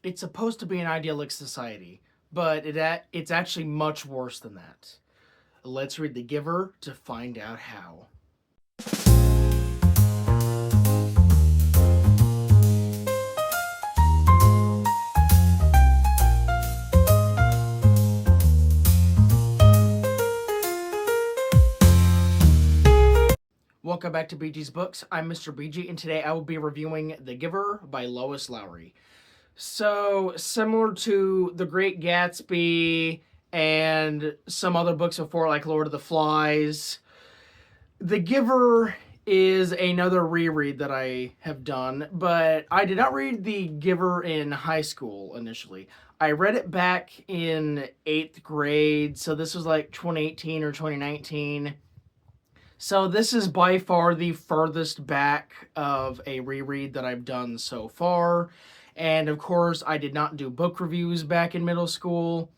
it's supposed to be an idyllic society, but it's actually much worse than that. Let's read The Giver to find out how. Welcome back to BG's Books. I'm Mr. BG, and today I will be reviewing The Giver by Lois Lowry. So, similar to The Great Gatsby and some other books before, like Lord of the Flies, The Giver is another reread that I have done, but I did not read The Giver in high school initially. I read it back in 8th grade, so this was like 2018 or 2019. So this is by far the furthest back of a reread that I've done so far. And of course, I did not do book reviews back in middle school.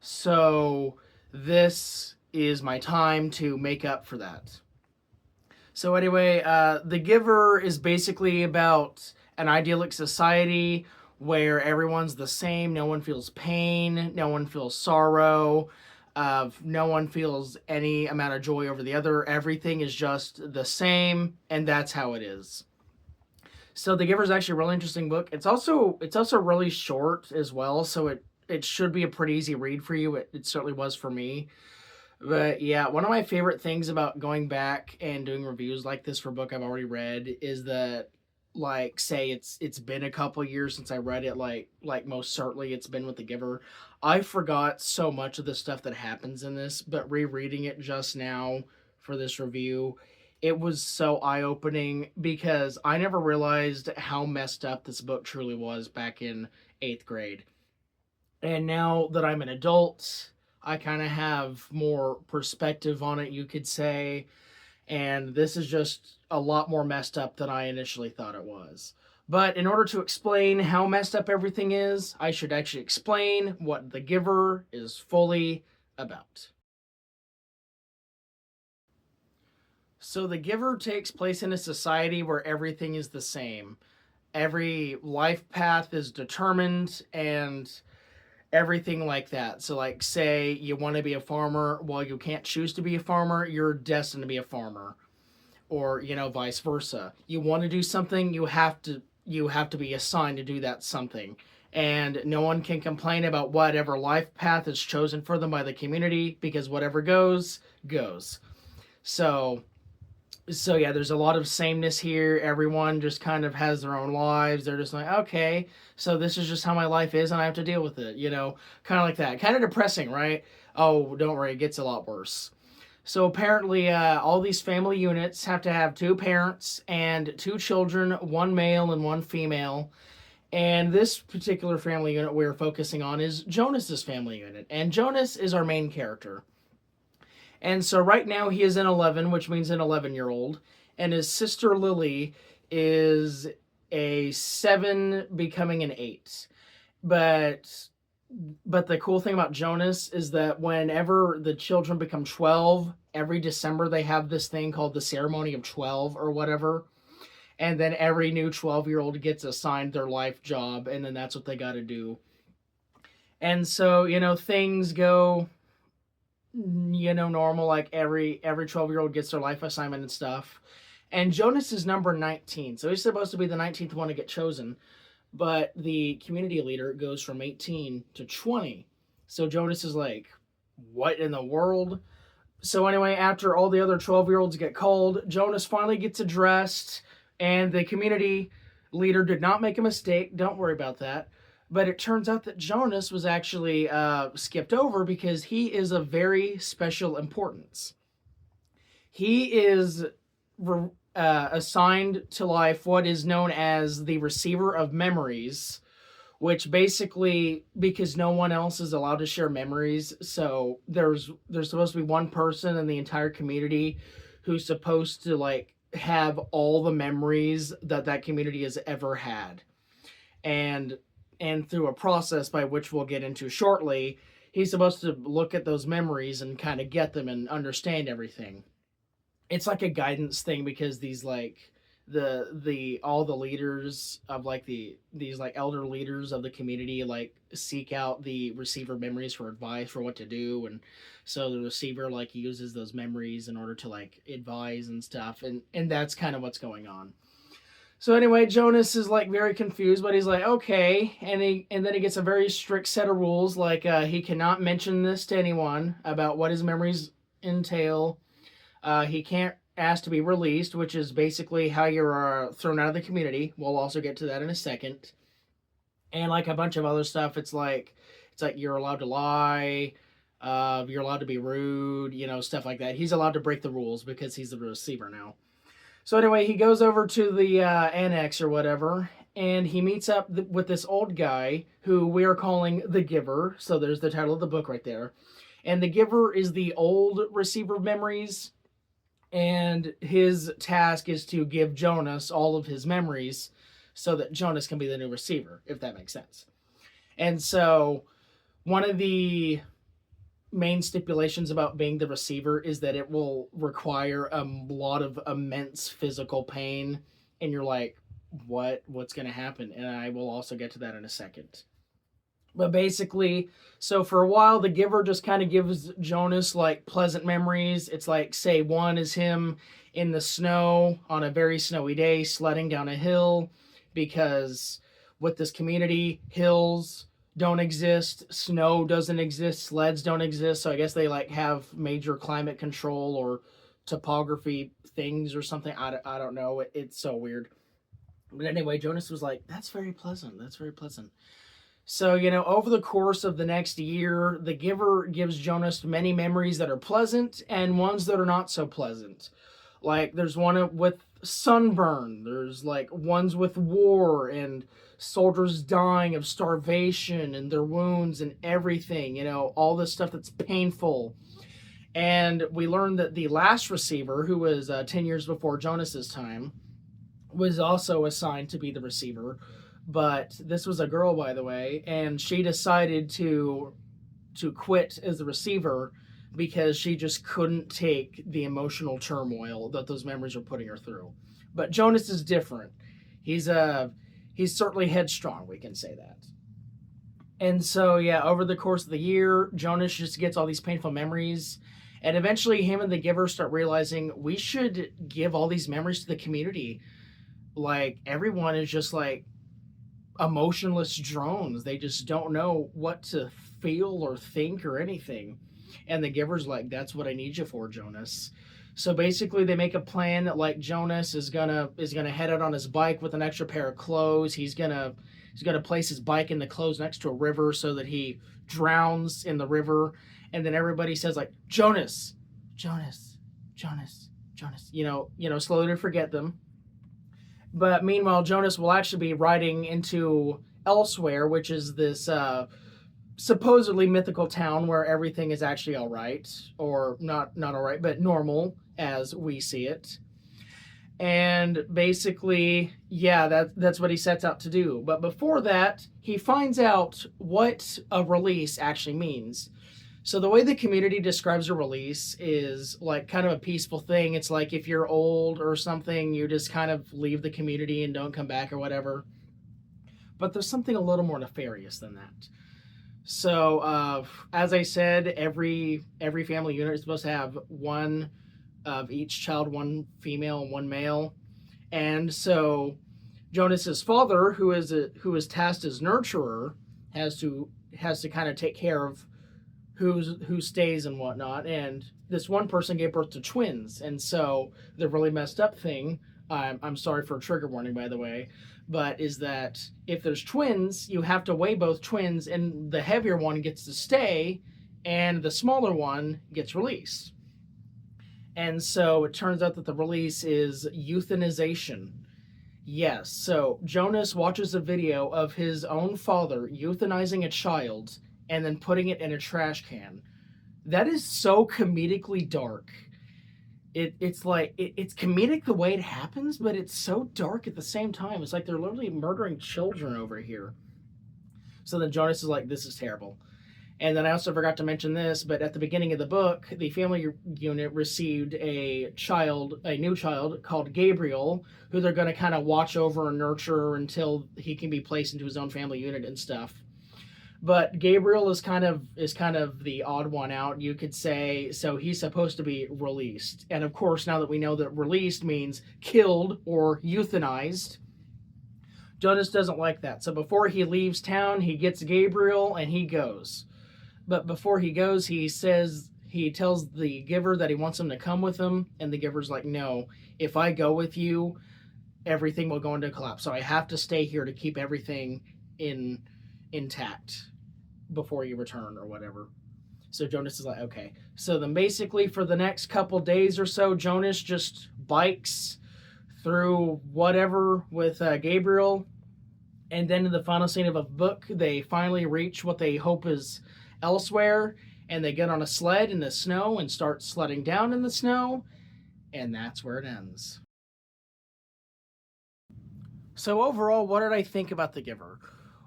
So this is my time to make up for that. So anyway, The Giver is basically about an idyllic society where everyone's the same. No one feels pain. No one feels sorrow. No one feels any amount of joy over the other. Everything is just the same, and that's how it is. So The Giver is actually a really interesting book. It's also really short as well, so it should be a pretty easy read for you. It certainly was for me. But yeah, one of my favorite things about going back and doing reviews like this for a book I've already read is that, like, say it's been a couple years since I read it, like most certainly it's been with The Giver. I forgot so much of the stuff that happens in this, but rereading it just now for this review, it was so eye-opening because I never realized how messed up this book truly was back in 8th grade. And now that I'm an adult, I kind of have more perspective on it, you could say. And this is just a lot more messed up than I initially thought it was. But in order to explain how messed up everything is, I should actually explain what The Giver is fully about. So The Giver takes place in a society where everything is the same. Every life path is determined and everything like that. So, like, say you want to be a farmer, well, you can't choose to be a farmer, you're destined to be a farmer. Or, vice versa. You want to do something, you have to be assigned to do that something. And no one can complain about whatever life path is chosen for them by the community, because whatever goes, goes. So yeah, there's a lot of sameness here. Everyone just kind of has their own lives. They're just like, okay, so this is just how my life is and I have to deal with it, kind of like that. Kind of depressing, right? Oh, don't worry, it gets a lot worse. So apparently all these family units have to have 2 parents and 2 children, 1 male and 1 female. And this particular family unit we're focusing on is Jonas's family unit. And Jonas is our main character. And so right now he is an 11, which means an 11-year-old. And his sister Lily is a 7 becoming an 8. But the cool thing about Jonas is that whenever the children become 12, every December they have this thing called the Ceremony of 12 or whatever. And then every new 12-year-old gets assigned their life job, and then that's what they got to do. And so, things go normal, like every 12-year-old gets their life assignment and stuff. And Jonas is number 19, so he's supposed to be the 19th one to get chosen. But the community leader goes from 18 to 20. So Jonas is like, what in the world? So anyway, after all the other 12-year-olds get called, Jonas finally gets addressed, and the community leader did not make a mistake. Don't worry about that. But it turns out that Jonas was actually skipped over because he is of very special importance. He is assigned to life what is known as the receiver of memories, which basically, because no one else is allowed to share memories, so there's supposed to be one person in the entire community who's supposed to, like, have all the memories that community has ever had. And through a process by which we'll get into shortly, he's supposed to look at those memories and kind of get them and understand everything. It's like a guidance thing because these the all the leaders of like these like elder leaders of the community like seek out the receiver memories for advice for what to do, and so the receiver like uses those memories in order to like advise and stuff, and that's kind of what's going on. So anyway, Jonas is like very confused, but he's like, okay, and then he gets a very strict set of rules, like he cannot mention this to anyone about what his memories entail. He can't ask to be released, which is basically how you're thrown out of the community. We'll also get to that in a second, and like a bunch of other stuff. It's like you're allowed to lie. You're allowed to be rude, stuff like that. He's allowed to break the rules because he's the receiver now. So anyway, he goes over to the annex or whatever, and he meets up with this old guy who we are calling the Giver. So there's the title of the book right there. And the Giver is the old receiver of memories, and his task is to give Jonas all of his memories so that Jonas can be the new receiver, if that makes sense. And so one of the main stipulations about being the receiver is that it will require a lot of immense physical pain, and you're like, what's going to happen? And I will also get to that in a second. But basically, so for a while the Giver just kind of gives Jonas like pleasant memories. It's like, say, one is him in the snow on a very snowy day sledding down a hill, because with this community, hills don't exist, snow doesn't exist, sleds don't exist. So I guess they like have major climate control or topography things or something. I don't know. It's so weird. But anyway, Jonas was like, that's very pleasant. That's very pleasant. So, over the course of the next year, the Giver gives Jonas many memories that are pleasant and ones that are not so pleasant. Like, there's one with sunburn, there's like ones with war and soldiers dying of starvation and their wounds and everything, all this stuff that's painful. And we learned that the last receiver, who was 10 years before Jonas's time, was also assigned to be the receiver. But this was a girl, by the way, and she decided to quit as the receiver because she just couldn't take the emotional turmoil that those memories were putting her through. But Jonas is different. He's certainly headstrong, we can say that. And so, yeah, over the course of the year, Jonas just gets all these painful memories. And eventually him and the Giver start realizing we should give all these memories to the community. Like, everyone is just like emotionless drones. They just don't know what to feel or think or anything. And the Giver's like, that's what I need you for, Jonas. So basically they make a plan that like Jonas is gonna head out on his bike with an extra pair of clothes. He's gonna place his bike in the clothes next to a river so that he drowns in the river. And then everybody says like, Jonas, Jonas, Jonas, Jonas, slowly to forget them. But meanwhile, Jonas will actually be riding into Elsewhere, which is this supposedly mythical town where everything is actually all right, or not all right, but normal as we see it. And basically, yeah, that's what he sets out to do. But before that, he finds out what a release actually means. So the way the community describes a release is like kind of a peaceful thing. It's like if you're old or something, you just kind of leave the community and don't come back or whatever. But there's something a little more nefarious than that. So as I said, every family unit is supposed to have one of each child, one female and one male. And so Jonas's father, who is tasked as nurturer, has to kind of take care of who stays and whatnot. And this one person gave birth to twins, and so the really messed up thing, I'm sorry for a trigger warning, by the way, but is that if there's twins, you have to weigh both twins, and the heavier one gets to stay, and the smaller one gets released. And so it turns out that the release is euthanization. Yes, so Jonas watches a video of his own father euthanizing a child and then putting it in a trash can. That is so comedically dark. It's comedic the way it happens, but it's so dark at the same time. It's like they're literally murdering children over here. So then Jonas is like, this is terrible. And then I also forgot to mention this, but at the beginning of the book, the family unit received a new child called Gabriel, who they're going to kind of watch over and nurture until he can be placed into his own family unit and stuff. But Gabriel is kind of the odd one out, you could say. So he's supposed to be released, and of course, now that we know that released means killed or euthanized, Jonas doesn't like that. So before he leaves town, he gets Gabriel and he goes. But before he goes, he tells the giver that he wants him to come with him, and the giver's like, "No, if I go with you, everything will go into collapse. So I have to stay here to keep everything intact before you return or whatever." So Jonas is like, "Okay." So then basically for the next couple days or so, Jonas just bikes through whatever with Gabriel, and then in the final scene of a book, they finally reach what they hope is elsewhere, and they get on a sled in the snow and start sledding down in the snow, and that's where it ends. So overall, what did I think about The Giver?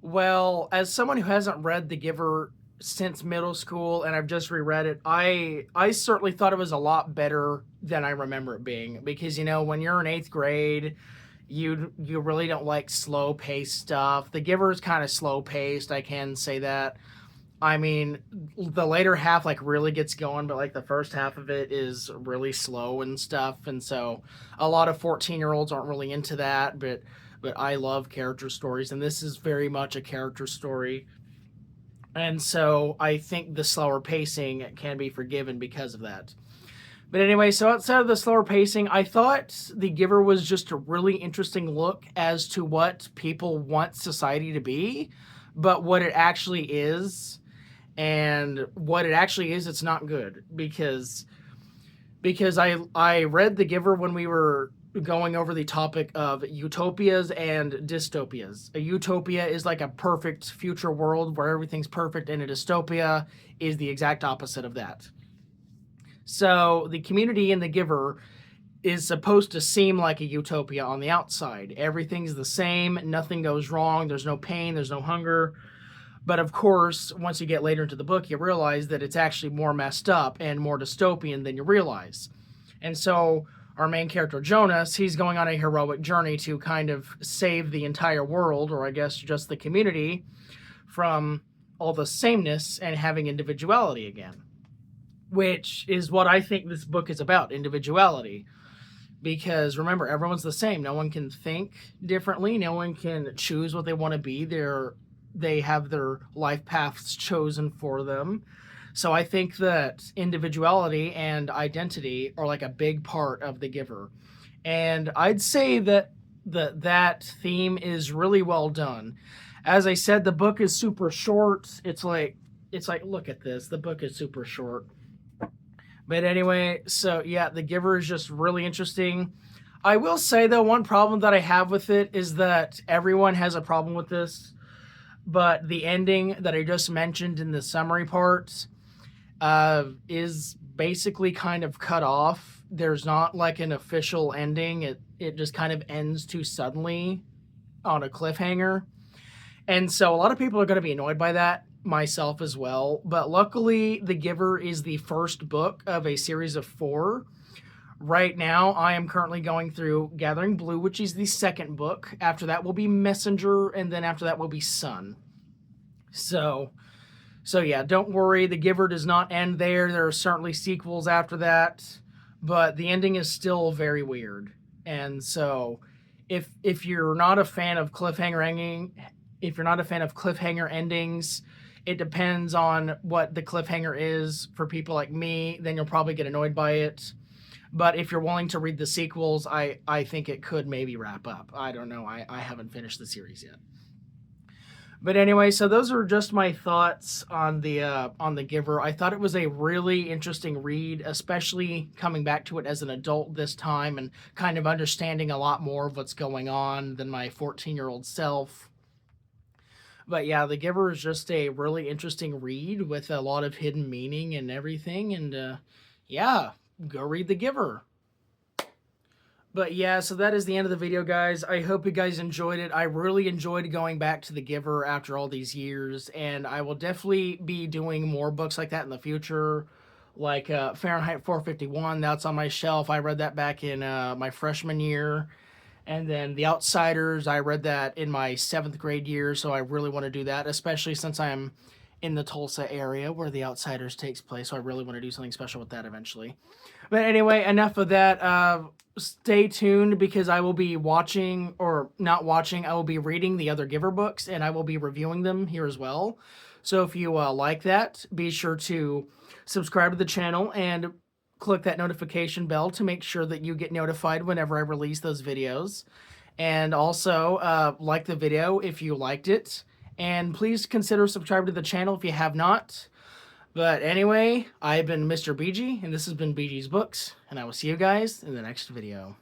Well, as someone who hasn't read The Giver since middle school and I've just reread it, I certainly thought it was a lot better than I remember it being, because when you're in 8th grade, you really don't like slow paced stuff. The Giver is kind of slow paced, I can say that. I mean, the later half really gets going, but the first half of it is really slow and stuff, and so a lot of 14-year-olds aren't really into that, but I love character stories, and this is very much a character story. And so I think the slower pacing can be forgiven because of that. But anyway, so outside of the slower pacing, I thought The Giver was just a really interesting look as to what people want society to be, but what it actually is. And what it actually is, it's not good, because I read The Giver when we were going over the topic of utopias and dystopias. A utopia is like a perfect future world where everything's perfect, and a dystopia is the exact opposite of that. So the community in The Giver is supposed to seem like a utopia on the outside. Everything's the same, nothing goes wrong, there's no pain, there's no hunger. But of course, once you get later into the book, you realize that it's actually more messed up and more dystopian than you realize. And so our main character, Jonas, he's going on a heroic journey to kind of save the entire world, or I guess just the community, from all the sameness and having individuality again. Which is what I think this book is about, individuality. Because remember, everyone's the same. No one can think differently. No one can choose what they want to be. They have their life paths chosen for them. So I think that individuality and identity are a big part of The Giver. And I'd say that that theme is really well done. As I said, the book is super short. It's like look at this. The book is super short. But anyway, so yeah, The Giver is just really interesting. I will say, though, one problem that I have with it is that everyone has a problem with this, but the ending that I just mentioned in the summary parts is basically kind of cut off. There's not an official ending. It just kind of ends too suddenly on a cliffhanger. And so a lot of people are going to be annoyed by that, myself as well. But luckily, The Giver is the first book of a series of 4. Right now, I am currently going through Gathering Blue, which is the second book. After that will be Messenger, and then after that will be Sun. So yeah, don't worry. The Giver does not end there. There are certainly sequels after that, but the ending is still very weird. And so, if you're not a fan of cliffhanger endings, it depends on what the cliffhanger is. For people like me, then you'll probably get annoyed by it. But if you're willing to read the sequels, I think it could maybe wrap up. I don't know. I haven't finished the series yet. But anyway, so those are just my thoughts on the Giver. I thought it was a really interesting read, especially coming back to it as an adult this time and kind of understanding a lot more of what's going on than my 14-year-old self. But yeah, The Giver is just a really interesting read with a lot of hidden meaning and everything. And yeah, go read The Giver. But yeah, so that is the end of the video, guys. I hope you guys enjoyed it. I really enjoyed going back to The Giver after all these years, and I will definitely be doing more books like that in the future, like Fahrenheit 451. That's on my shelf. I read that back in my freshman year. And then The Outsiders, I read that in my 7th grade year, so I really want to do that, especially since I'm in the Tulsa area where The Outsiders takes place, so I really want to do something special with that eventually. But anyway, enough of that. Stay tuned because I will be watching, or not watching, I will be reading the other Giver books, and I will be reviewing them here as well. So if you like that, be sure to subscribe to the channel and click that notification bell to make sure that you get notified whenever I release those videos. And also, like the video if you liked it. And please consider subscribing to the channel if you have not. But anyway, I've been Mr. BG, and this has been BG's Books, and I will see you guys in the next video.